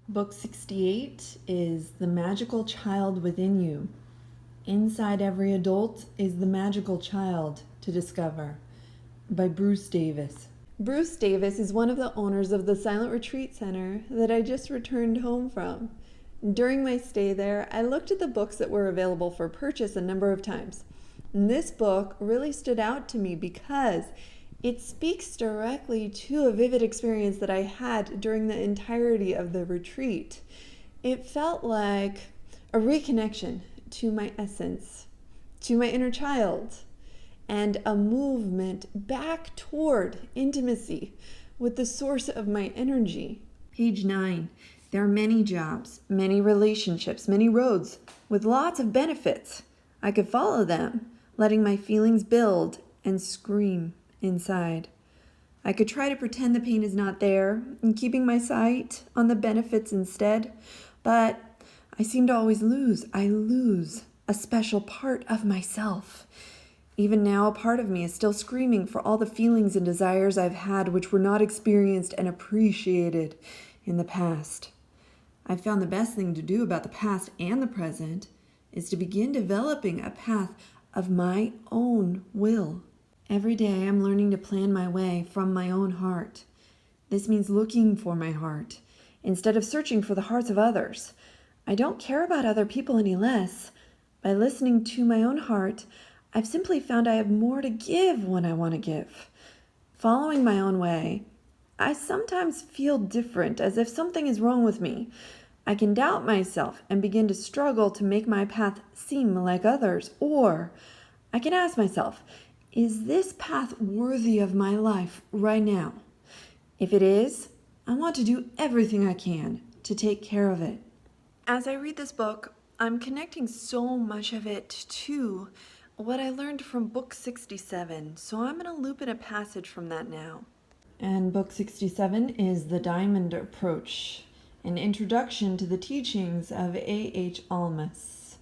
Book 68 is The Magical Child Within You. Inside every adult is the magical child to discover, by Bruce Davis. Bruce Davis is one of the owners of the Silent Retreat Center that I just returned home from. During my stay there, I looked at the books that were available for purchase a number of times. And this book really stood out to me because it speaks directly to a vivid experience that I had during the entirety of the retreat. It felt like a reconnection to my essence, to my inner child, and a movement back toward intimacy with the source of my energy. Page 9. There are many jobs, many relationships, many roads, with lots of benefits. I could follow them, letting my feelings build and scream inside. I could try to pretend the pain is not there and keeping my sight on the benefits instead, but I seem to always lose. I lose a special part of myself. Even now, a part of me is still screaming for all the feelings and desires I've had which were not experienced and appreciated in the past. I've found the best thing to do about the past and the present is to begin developing a path of my own will. Every day I'm learning to plan my way from my own heart. This means looking for my heart instead of searching for the hearts of others. I don't care about other people any less. By listening to my own heart, I've simply found I have more to give when I want to give. Following my own way, I sometimes feel different, as if something is wrong with me. I can doubt myself and begin to struggle to make my path seem like others. Or I can ask myself, is this path worthy of my life right now? If it is, I want to do everything I can to take care of it. As I read this book, I'm connecting so much of it to what I learned from book 67, so I'm going to loop in a passage from that now. And book 67 is The Diamond Approach, an introduction to the teachings of A.H. Almas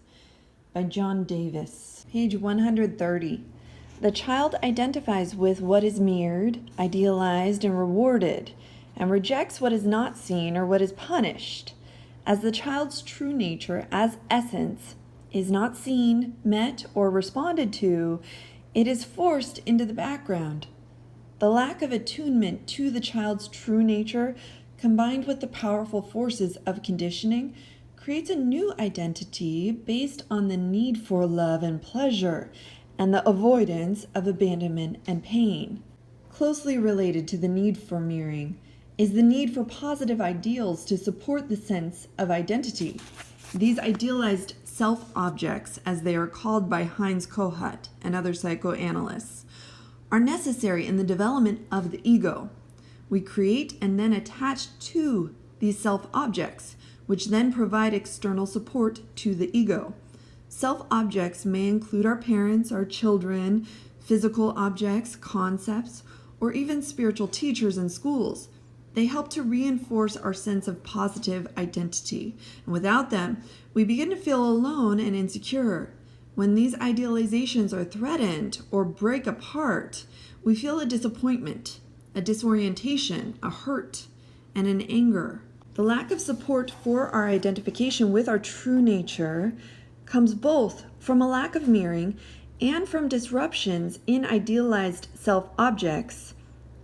by John Davis. Page 130. The child identifies with what is mirrored, idealized, and rewarded, and rejects what is not seen or what is punished. As the child's true nature, as essence, is not seen, met, or responded to, it is forced into the background. The lack of attunement to the child's true nature, combined with the powerful forces of conditioning, creates a new identity based on the need for love and pleasure, and the avoidance of abandonment and pain. Closely related to the need for mirroring is the need for positive ideals to support the sense of identity. These idealized self-objects, as they are called by Heinz Kohut and other psychoanalysts, are necessary in the development of the ego. We create and then attach to these self-objects, which then provide external support to the ego. Self-objects may include our parents, our children, physical objects, concepts, or even spiritual teachers in schools. They help to reinforce our sense of positive identity. And without them, we begin to feel alone and insecure. When these idealizations are threatened or break apart, we feel a disappointment, a disorientation, a hurt, and an anger. The lack of support for our identification with our true nature comes both from a lack of mirroring and from disruptions in idealized self-objects.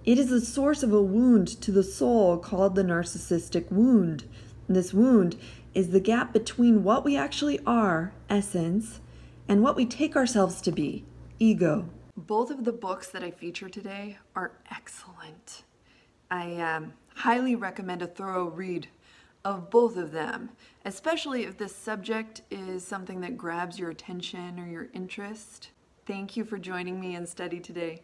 It is the source of a wound to the soul called the narcissistic wound. This wound is the gap between what we actually are, essence, and what we take ourselves to be, ego. Both of the books that I feature today are excellent. I highly recommend a thorough read of both of them, especially if this subject is something that grabs your attention or your interest. Thank you for joining me in study today.